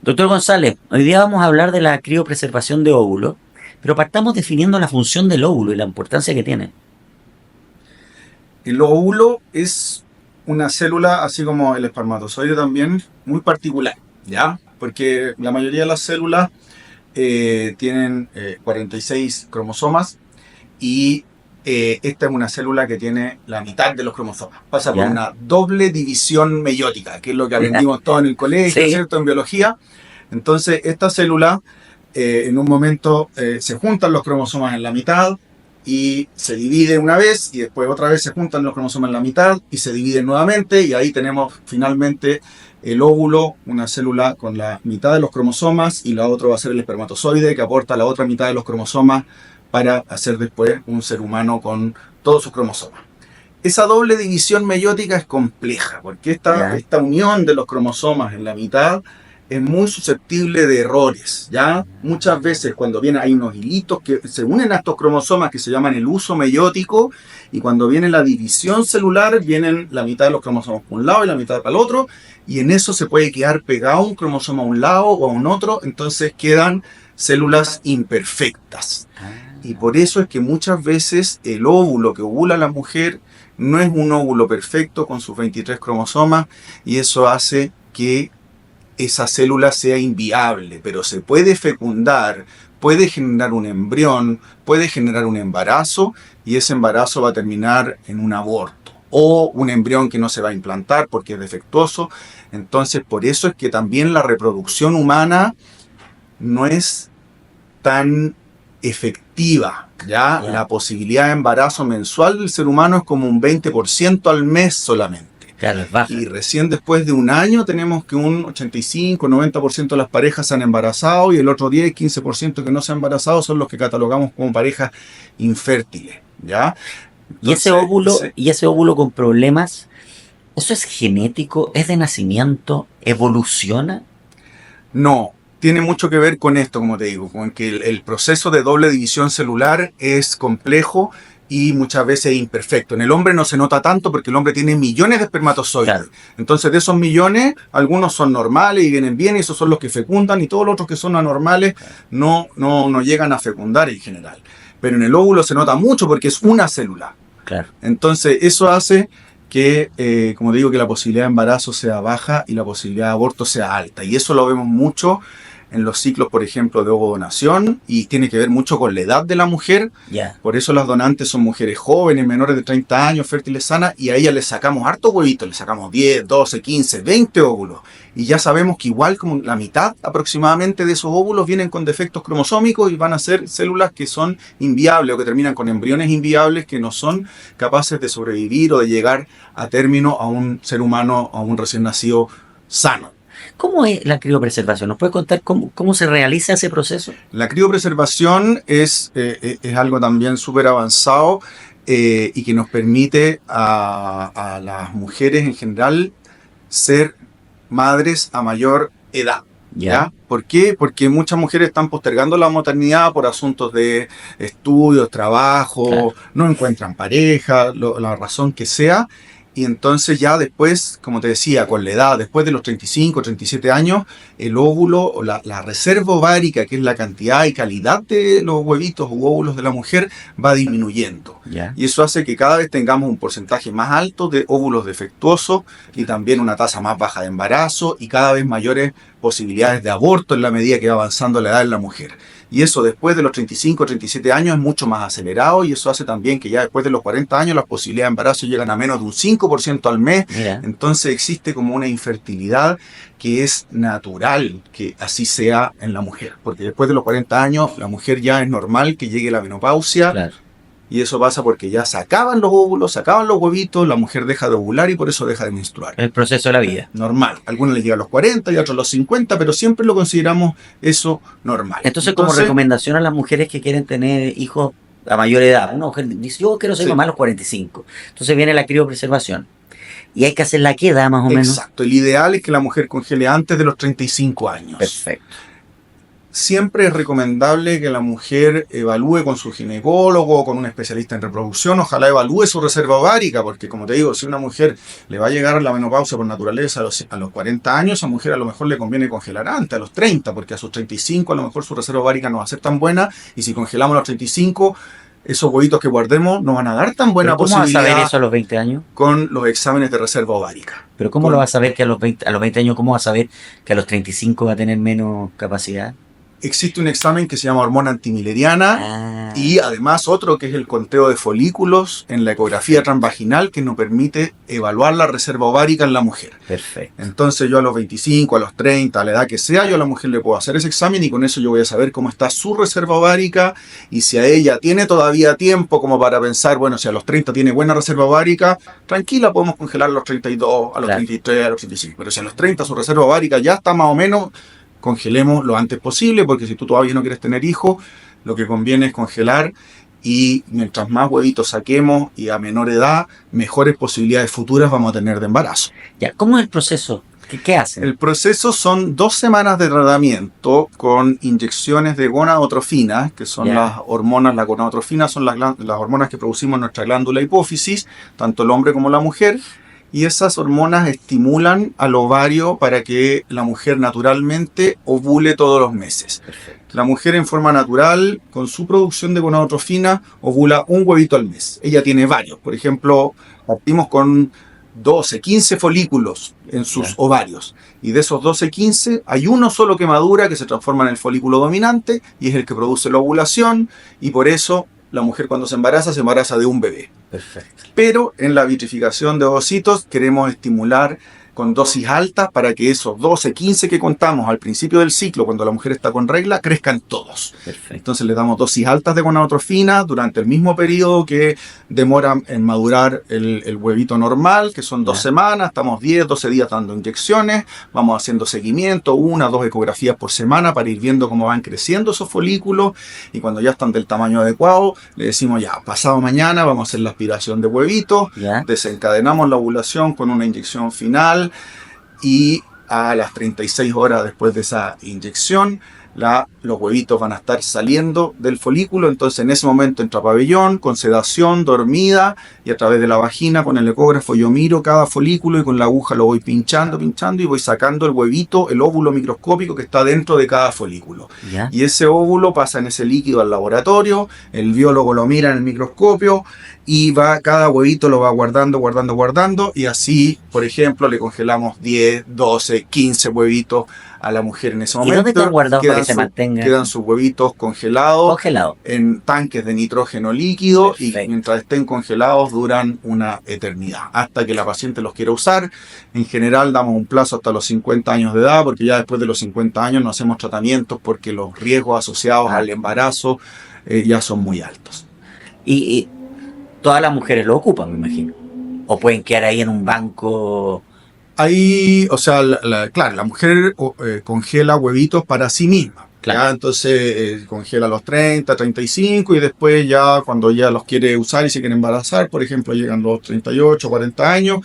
Doctor González, hoy día vamos a hablar de la criopreservación de óvulos, pero partamos definiendo la función del óvulo y la importancia que tiene. El óvulo es una célula, así como el espermatozoide también, muy particular, ¿ya? Porque la mayoría de las células tienen 46 cromosomas y esta es una célula que tiene la mitad de los cromosomas. Pasa por ¿Ya? una doble división meiótica, que es lo que ¿Ya? aprendimos todos en el colegio, Sí. ¿cierto? En biología. Entonces, esta célula, en un momento se juntan los cromosomas en la mitad y se divide una vez y después otra vez se juntan los cromosomas en la mitad y se dividen nuevamente y ahí tenemos finalmente el óvulo, una célula con la mitad de los cromosomas y la otra va a ser el espermatozoide que aporta la otra mitad de los cromosomas para hacer después un ser humano con todos sus cromosomas. Esa doble división meiótica es compleja porque ¿Ya? esta unión de los cromosomas en la mitad es muy susceptible de errores, ¿ya? Muchas veces cuando viene hay unos hilitos que se unen a estos cromosomas que se llaman el uso meiótico y cuando viene la división celular vienen la mitad de los cromosomas para un lado y la mitad para el otro y en eso se puede quedar pegado un cromosoma a un lado o a un otro, entonces quedan células imperfectas. Y por eso es que muchas veces el óvulo que ovula la mujer no es un óvulo perfecto con sus 23 cromosomas y eso hace que esa célula sea inviable, pero se puede fecundar, puede generar un embrión, puede generar un embarazo y ese embarazo va a terminar en un aborto o un embrión que no se va a implantar porque es defectuoso. Entonces, por eso es que también la reproducción humana no es tan efectiva. ¿Ya? ¿Ya? La posibilidad de embarazo mensual del ser humano es como un 20% al mes solamente. Claro, es baja. Y recién después de un año tenemos que un 85-90% de las parejas se han embarazado y el otro 10-15% que no se han embarazado son los que catalogamos como parejas infértiles, ¿ya? Y ese Entonces, óvulo, y ese óvulo con problemas, ¿eso es genético? ¿Es de nacimiento? ¿Evoluciona? no, tiene mucho que ver con esto, como te digo, con que el proceso de doble división celular es complejo y muchas veces imperfecto. En el hombre no se nota tanto porque el hombre tiene millones de espermatozoides. Claro. Entonces, de esos millones, algunos son normales y vienen bien y esos son los que fecundan y todos los otros que son anormales no llegan a fecundar en general. Pero en el óvulo se nota mucho porque es una célula. Claro. Entonces, eso hace que, como digo, que la posibilidad de embarazo sea baja y la posibilidad de aborto sea alta. Y eso lo vemos mucho en los ciclos, por ejemplo, de ovodonación y tiene que ver mucho con la edad de la mujer. Ya. Por eso las donantes son mujeres jóvenes, menores de 30 años, fértiles, sanas, y a ellas les sacamos hartos huevitos, les sacamos 10, 12, 15, 20 óvulos. Y ya sabemos que igual como la mitad aproximadamente de esos óvulos vienen con defectos cromosómicos y van a ser células que son inviables o que terminan con embriones inviables que no son capaces de sobrevivir o de llegar a término a un ser humano, a un recién nacido sano. ¿Cómo es la criopreservación? ¿Nos puede contar cómo se realiza ese proceso? La criopreservación es algo también súper avanzado y que nos permite a las mujeres en general ser madres a mayor edad. Ya. ¿Ya? ¿Por qué? Porque muchas mujeres están postergando la maternidad por asuntos de estudios, trabajo, Claro. no encuentran pareja, la razón que sea. Y entonces ya después, como te decía, con la edad, después de los 35, 37 años, el óvulo o la reserva ovárica, que es la cantidad y calidad de los huevitos u óvulos de la mujer, va disminuyendo. Ya. Y eso hace que cada vez tengamos un porcentaje más alto de óvulos defectuosos y también una tasa más baja de embarazo y cada vez mayores posibilidades de aborto en la medida que va avanzando la edad de la mujer. Y eso después de los 35, 37 años es mucho más acelerado y eso hace también que ya después de los 40 años las posibilidades de embarazo llegan a menos de un 5% al mes. Mira. Entonces existe como una infertilidad que es natural que así sea en la mujer. Porque después de los 40 años la mujer ya es normal que llegue la menopausia. Claro. Y eso pasa porque ya se acaban los óvulos, se acaban los huevitos, la mujer deja de ovular y por eso deja de menstruar. El proceso de la vida. Normal. A algunos les llega a los 40 y a otros a los 50, pero siempre lo consideramos eso normal. Entonces, como recomendación a las mujeres que quieren tener hijos a mayor edad, una mujer dice, yo quiero ser Sí. mamá a los 45. Entonces viene la criopreservación. Y hay que hacer la qué edad más o menos. Exacto. El ideal es que la mujer congele antes de los 35 años. Perfecto. siempre es recomendable que la mujer evalúe con su ginecólogo o con un especialista en reproducción. Ojalá evalúe su reserva ovárica, porque como te digo, si una mujer le va a llegar a la menopausia por naturaleza a los 40 años, a esa mujer a lo mejor le conviene congelar antes, a los 30, porque a sus 35 a lo mejor su reserva ovárica no va a ser tan buena, y si congelamos a los 35, esos huevitos que guardemos no van a dar tan buena ¿Pero cómo vas a posibilidad saber eso a los 20 años? con los exámenes de reserva ovárica. ¿Pero cómo lo vas a saber que a los 20 años, cómo vas a saber que a los 35 va a tener menos capacidad? Existe un examen que se llama hormona antimileriana y además otro que es el conteo de folículos en la ecografía transvaginal que nos permite evaluar la reserva ovárica en la mujer. Perfecto. Entonces yo a los 25, a los 30, a la edad que sea, yo a la mujer le puedo hacer ese examen y con eso yo voy a saber cómo está su reserva ovárica y si a ella tiene todavía tiempo como para pensar, bueno, si a los 30 tiene buena reserva ovárica, tranquila, podemos congelar a los 32, a los 33, a los 35. Pero si a los 30 su reserva ovárica ya está más o menos, congelemos lo antes posible, porque si tú todavía no quieres tener hijos, lo que conviene es congelar y mientras más huevitos saquemos y a menor edad, mejores posibilidades futuras vamos a tener de embarazo. Ya, ¿cómo es el proceso? ¿Qué hacen? El proceso son 2 semanas de tratamiento con inyecciones de gonadotrofina, que son las hormonas, la gonadotrofina son las hormonas que producimos en nuestra glándula hipófisis, tanto el hombre como la mujer. Y esas hormonas estimulan al ovario para que la mujer naturalmente ovule todos los meses. Perfecto. La mujer en forma natural, con su producción de gonadotrofina, ovula un huevito al mes. Ella tiene varios. Por ejemplo, partimos con 12, 15 folículos en sus ovarios. Y de esos 12, 15, hay uno solo que madura, que se transforma en el folículo dominante, y es el que produce la ovulación, y por eso la mujer cuando se embaraza de un bebé. Perfecto. Pero en la vitrificación de ovocitos queremos estimular con dosis altas para que esos 12, 15 que contamos al principio del ciclo, cuando la mujer está con regla, crezcan todos. Perfecto. Entonces le damos dosis altas de gonadotrofina durante el mismo periodo que demora en madurar el huevito normal, que son 2 semanas, estamos 10, 12 días dando inyecciones, vamos haciendo seguimiento, 1, 2 ecografías por semana para ir viendo cómo van creciendo esos folículos y cuando ya están del tamaño adecuado, le decimos ya, pasado mañana vamos a hacer la aspiración de huevitos, desencadenamos la ovulación con una inyección final, y a las 36 horas después de esa inyección, los huevitos van a estar saliendo del folículo. Entonces en ese momento entra pabellón, con sedación, dormida, y a través de la vagina con el ecógrafo yo miro cada folículo y con la aguja lo voy pinchando y voy sacando el huevito, el óvulo microscópico que está dentro de cada folículo. Y ese óvulo pasa en ese líquido al laboratorio, el biólogo lo mira en el microscopio y cada huevito lo va guardando y así, por ejemplo, le congelamos 10, 12, 15 huevitos a la mujer en ese momento. ¿Y dónde están guardados para que se mantengan? Quedan sus huevitos congelados en tanques de nitrógeno líquido. Perfecto. Y mientras estén congelados duran una eternidad, hasta que la paciente los quiera usar. En general damos un plazo hasta los 50 años de edad, porque ya después de los 50 años no hacemos tratamientos porque los riesgos asociados al embarazo ya son muy altos. Y todas las mujeres lo ocupan, me imagino. O pueden quedar ahí en un banco. Ahí, o sea, claro, la mujer congela huevitos para sí misma. Claro. ¿Ya? Entonces congela a los 30, 35 y después ya cuando ya los quiere usar y se quiere embarazar, por ejemplo, llegan los 38, 40 años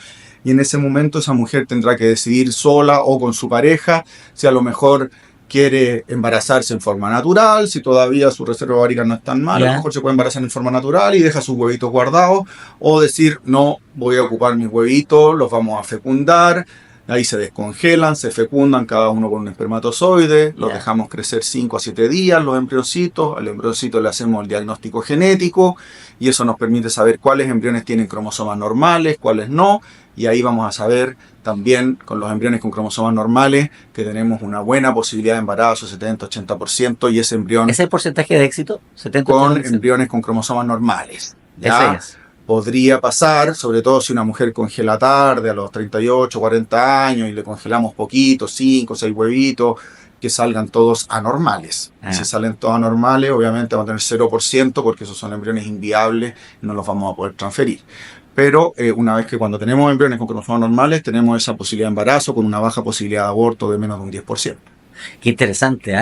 y en ese momento esa mujer tendrá que decidir sola o con su pareja si a lo mejor quiere embarazarse en forma natural, si todavía su reserva ovárica no es tan mala, a lo mejor se puede embarazar en forma natural y deja sus huevitos guardados, o decir, no, voy a ocupar mis huevitos, los vamos a fecundar, ahí se descongelan, se fecundan cada uno con un espermatozoide, los dejamos crecer 5 a 7 días, los embriocitos, al embriocito le hacemos el diagnóstico genético y eso nos permite saber cuáles embriones tienen cromosomas normales, cuáles no, y ahí vamos a saber también con los embriones con cromosomas normales que tenemos una buena posibilidad de embarazo, 70-80%, y ese embrión... ¿Ese es el porcentaje de éxito? 70-80%. Con embriones con cromosomas normales. ¿Ya? Podría pasar, sobre todo si una mujer congela tarde, a los 38, 40 años, y le congelamos poquito, 5, 6 huevitos, que salgan todos anormales. Y si salen todos anormales, obviamente vamos a tener 0%, porque esos son embriones inviables, no los vamos a poder transferir. Pero una vez que cuando tenemos embriones con cromosomas normales, tenemos esa posibilidad de embarazo con una baja posibilidad de aborto de menos de un 10%. Qué interesante,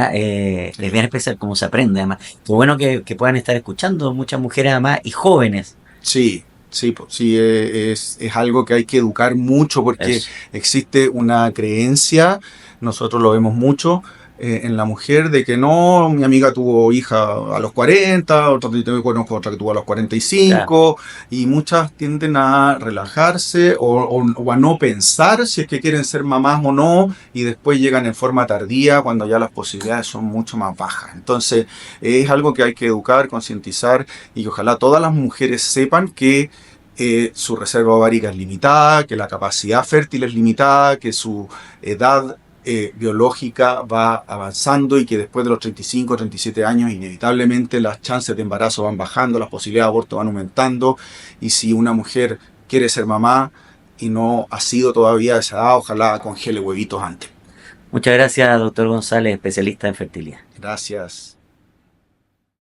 es bien especial cómo se aprende, además. Qué bueno que puedan estar escuchando muchas mujeres, además, y jóvenes. Sí, es algo que hay que educar mucho porque existe una creencia, nosotros lo vemos mucho, en la mujer de que no, mi amiga tuvo hija a los 40, otra conozco otra que tuvo a los Claro. 45, y muchas tienden a relajarse o a no pensar si es que quieren ser mamás o no, y después llegan en forma tardía cuando ya las posibilidades son mucho más bajas. Entonces, es algo que hay que educar, concientizar, y que ojalá todas las mujeres sepan que su reserva ovárica es limitada, que la capacidad fértil es limitada, que su edad biológica va avanzando y que después de los 35, 37 años inevitablemente las chances de embarazo van bajando, las posibilidades de aborto van aumentando, y si una mujer quiere ser mamá y no ha sido todavía a esa edad, ojalá congele huevitos antes. Muchas gracias, doctor González, especialista en fertilidad. Gracias.